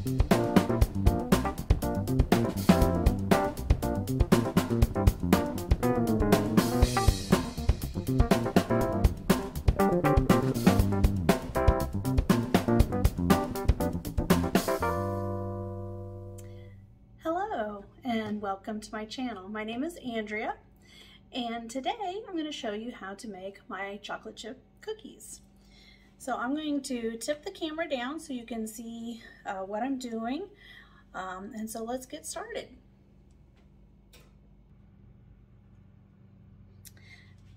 Hello and welcome to my channel. My name is Andrea and today I'm going to show you how to make my chocolate chip cookies. So I'm going to tip the camera down so you can see what I'm doing, and so let's get started.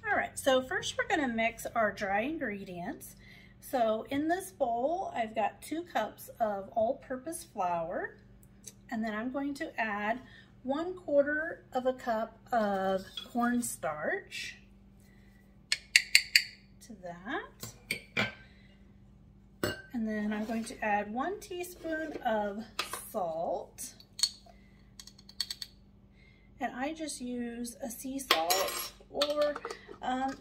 Alright, so first we're going to mix our dry ingredients. So in this bowl I've got 2 cups of all-purpose flour, and then I'm going to add 1/4 of a cup of cornstarch to that. And then I'm going to add 1 teaspoon of salt. And I just use a sea salt, or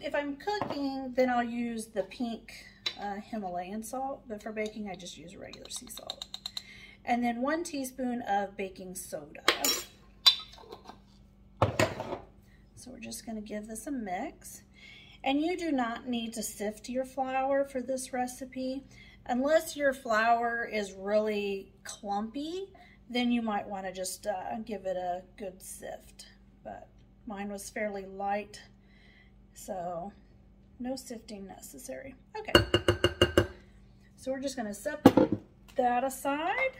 if I'm cooking, then I'll use the pink Himalayan salt, but for baking I just use regular sea salt. And then 1 teaspoon of baking soda. So we're just going to give this a mix. And you do not need to sift your flour for this recipe. Unless your flour is really clumpy, then you might want to just give it a good sift. But mine was fairly light, so no sifting necessary. Okay, so we're just going to set that aside.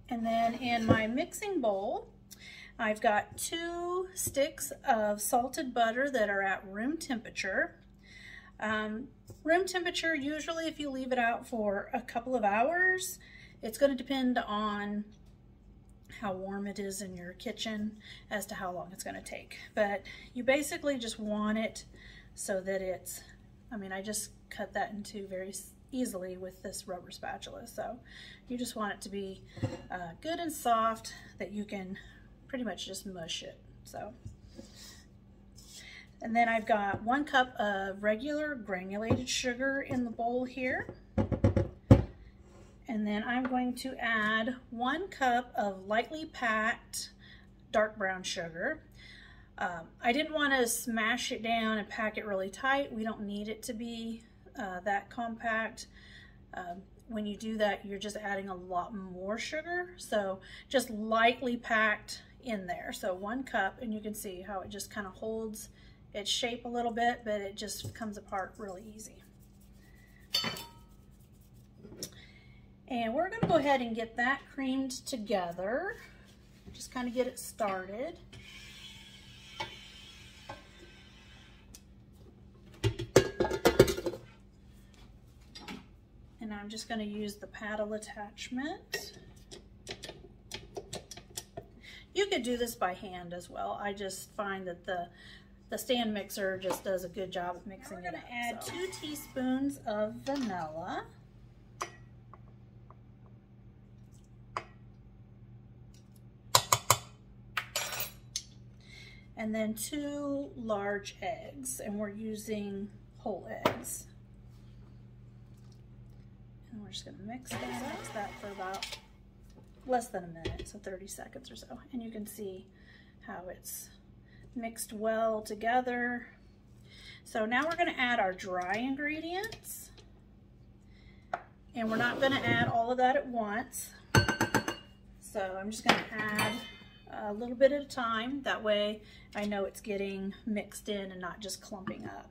And then in my mixing bowl, I've got 2 sticks of salted butter that are at room temperature. Room temperature, usually if you leave it out for a couple of hours, it's going to depend on how warm it is in your kitchen as to how long it's going to take. But you basically just want it so that it's, I just cut that in 2 very easily with this rubber spatula. So you just want it to be good and soft that you can pretty much just mush it. So, and then I've got 1 cup of regular granulated sugar in the bowl here. And then I'm going to add 1 cup of lightly packed dark brown sugar. I didn't want to smash it down and pack it really tight. We don't need it to be that compact. When you do that, you're just adding a lot more sugar. So just lightly packed in there. So 1 cup, and you can see how it just kind of holds its shape a little bit, but it just comes apart really easy. And we're going to go ahead and get that creamed together. Just kind of get it started. And I'm just going to use the paddle attachment. You could do this by hand as well. I just find that the stand mixer just does a good job of mixing it up. We're going to add 2 teaspoons of vanilla. And then 2 large eggs, and we're using whole eggs. And we're just going to mix that for about less than a minute, so 30 seconds or so. And you can see how it's mixed well together. So now we're going to add our dry ingredients. And we're not going to add all of that at once. So I'm just going to add a little bit at a time. That way I know it's getting mixed in and not just clumping up.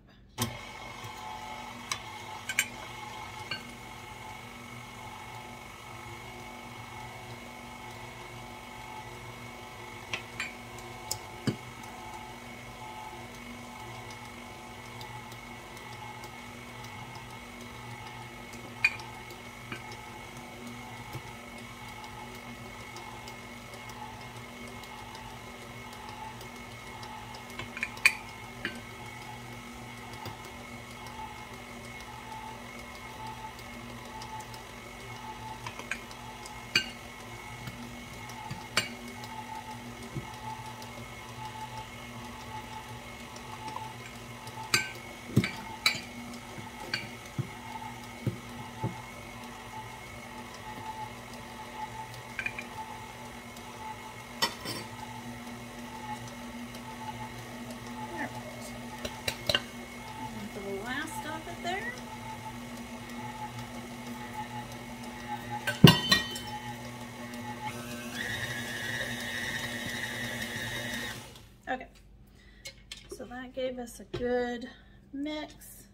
gave us a good mix.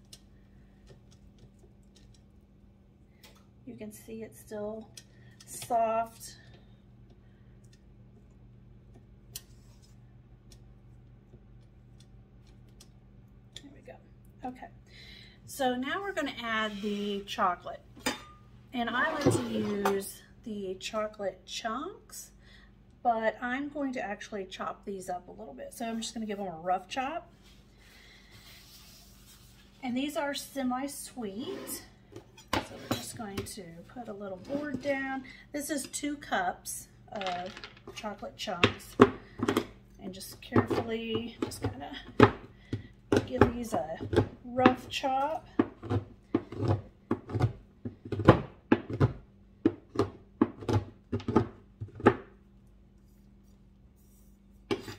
You can see it's still soft. There we go. Okay, so now we're going to add the chocolate. And I like to use the chocolate chunks, but I'm going to actually chop these up a little bit. So I'm just going to give them a rough chop. And these are semi-sweet. So we're just going to put a little board down. This is 2 cups of chocolate chunks. And just carefully, just kind of give these a rough chop.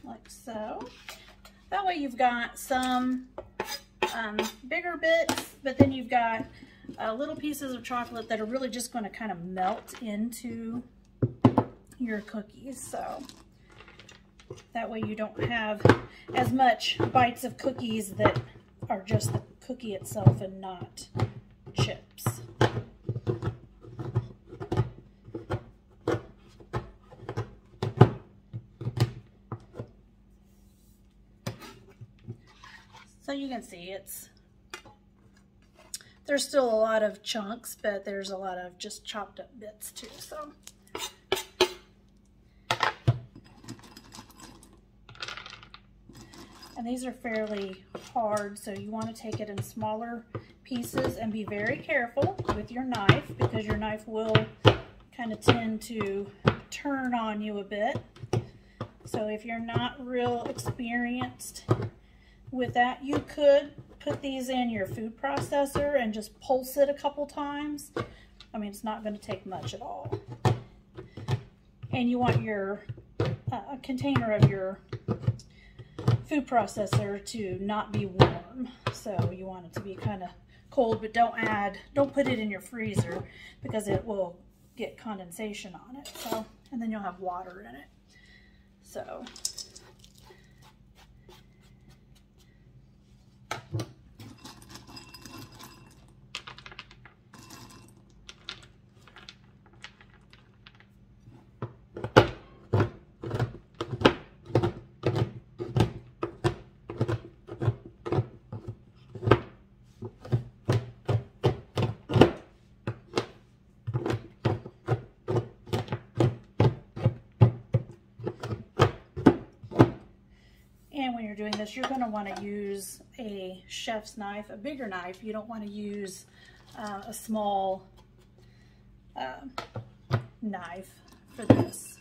Like so. That way you've got some bigger bits, but then you've got little pieces of chocolate that are really just going to kind of melt into your cookies. So that way you don't have as much bites of cookies that are just the cookie itself and not chips. So you can see there's still a lot of chunks, but there's a lot of just chopped up bits too. So and these are fairly hard, so you want to take it in smaller pieces and be very careful with your knife, because your knife will kind of tend to turn on you a bit. So if you're not real experienced with that, you could put these in your food processor and just pulse it a couple times. I mean, it's not going to take much at all. And you want your container of your food processor to not be warm. So you want it to be kind of cold, but don't put it in your freezer because it will get condensation on it. So, and then you'll have water in it. So and when you're doing this, you're going to want to use a chef's knife, a bigger knife. You don't want to use a small knife for this.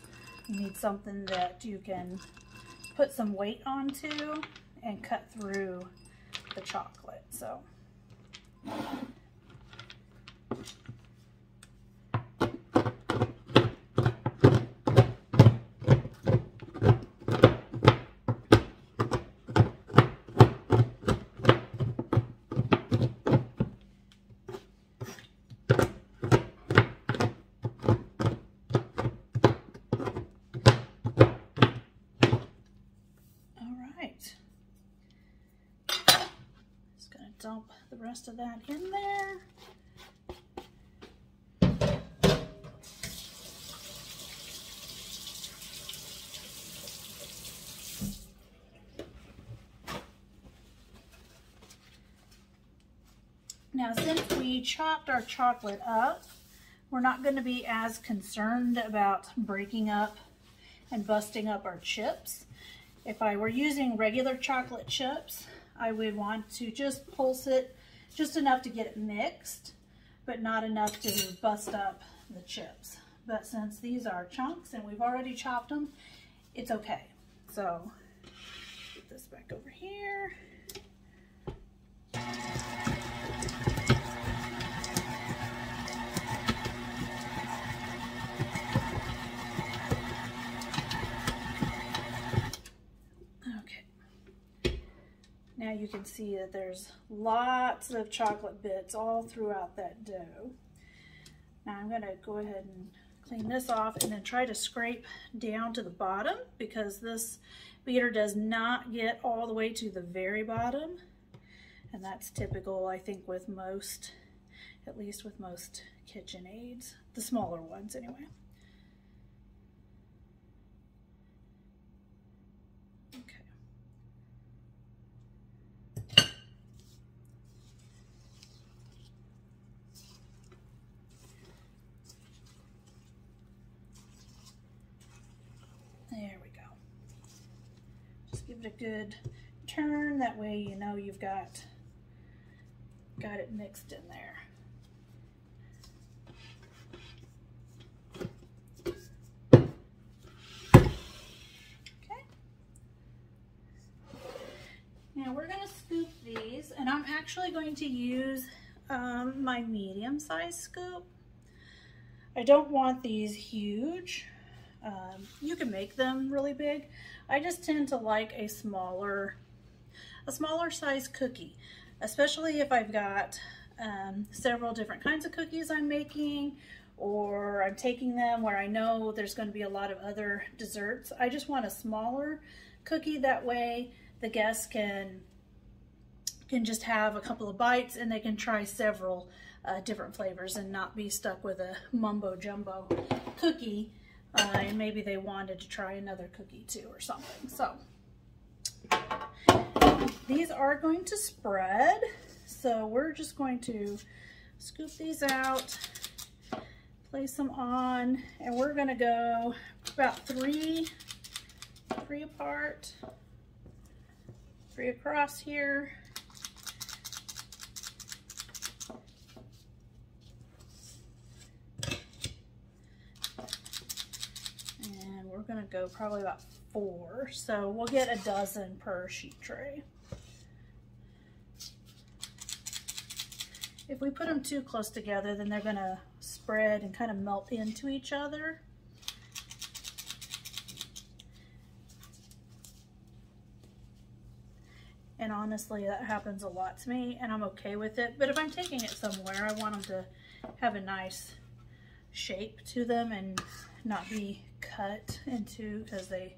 You need something that you can put some weight onto and cut through the chocolate. So dump the rest of that in there. Now, since we chopped our chocolate up, we're not going to be as concerned about breaking up and busting up our chips. If I were using regular chocolate chips, I would want to just pulse it just enough to get it mixed, but not enough to bust up the chips. But since these are chunks and we've already chopped them, it's okay. So, put this back over here. Now you can see that there's lots of chocolate bits all throughout that dough. Now I'm going to go ahead and clean this off, and then try to scrape down to the bottom, because this beater does not get all the way to the very bottom. And that's typical, I think, with most, at least with most KitchenAids, the smaller ones anyway. There we go. Just give it a good turn, that way you know you've got it mixed in there. Okay. Now we're going to scoop these, and I'm actually going to use my medium-sized scoop. I don't want these huge. You can make them really big. I just tend to like a smaller size cookie, especially if I've got several different kinds of cookies I'm making, or I'm taking them where I know there's going to be a lot of other desserts. I just want a smaller cookie, that way the guests can just have a couple of bites and they can try several different flavors and not be stuck with a mumbo jumbo cookie. And maybe they wanted to try another cookie too or something. So these are going to spread. So we're just going to scoop these out, place them on, and we're going to go about three apart, 3 across here. We're gonna go probably about 4, so we'll get a dozen per sheet tray. If we put them too close together, then they're gonna spread and kind of melt into each other. And honestly, that happens a lot to me, and I'm okay with it. But if I'm taking it somewhere, I want them to have a nice shape to them and not be cut into, because they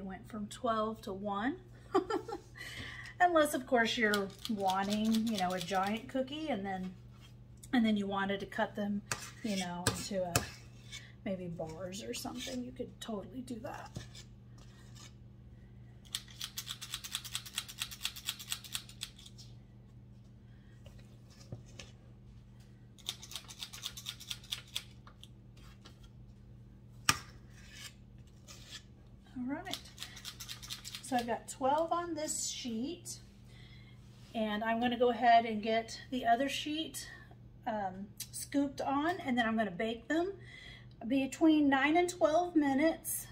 went from 12 to 1. Unless of course you're wanting, you know, a giant cookie, and then you wanted to cut them, you know, into maybe bars or something. You could totally do that. All right, so I've got 12 on this sheet, and I'm going to go ahead and get the other sheet scooped on, and then I'm going to bake them between 9 and 12 minutes.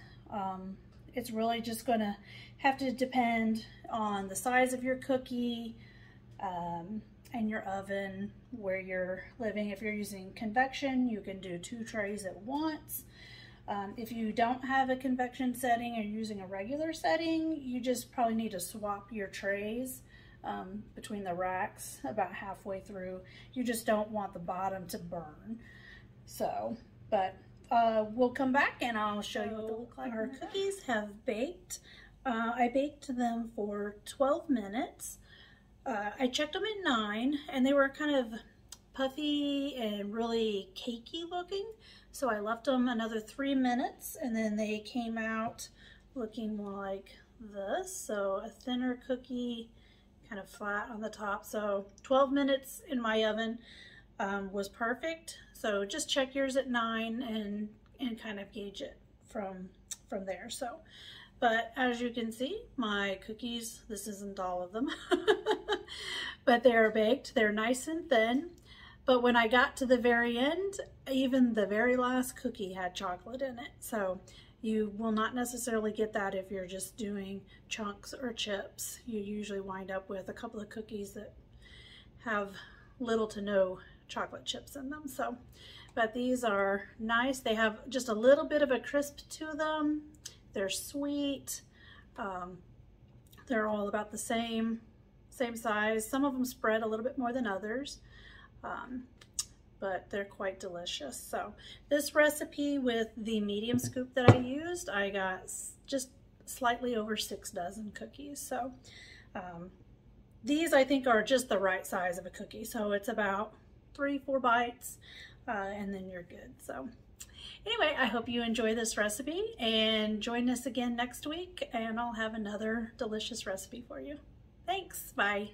It's really just going to have to depend on the size of your cookie and your oven, where you're living. If you're using convection, you can do 2 trays at once. If you don't have a convection setting or you're using a regular setting, you just probably need to swap your trays between the racks about halfway through. You just don't want the bottom to burn. So, but we'll come back and I'll show you what they look like. Our cookies have baked. I baked them for 12 minutes. I checked them at 9, and they were kind of puffy and really cakey looking. So I left them another 3 minutes, and then they came out looking more like this. So a thinner cookie, kind of flat on the top. So 12 minutes in my oven was perfect. So just check yours at 9 and kind of gauge it from there. So, but as you can see, my cookies, this isn't all of them, but they're baked. They're nice and thin. But when I got to the very end, even the very last cookie had chocolate in it. So you will not necessarily get that if you're just doing chunks or chips. You usually wind up with a couple of cookies that have little to no chocolate chips in them. So, but these are nice. They have just a little bit of a crisp to them. They're sweet. They're all about the same size. Some of them spread a little bit more than others. but they're quite delicious. So this recipe with the medium scoop that I used, I got just slightly over 6 dozen cookies. So these I think are just the right size of a cookie. So it's about 3-4 bites and then you're good. So anyway, I hope you enjoy this recipe and join us again next week and I'll have another delicious recipe for you. Thanks, bye.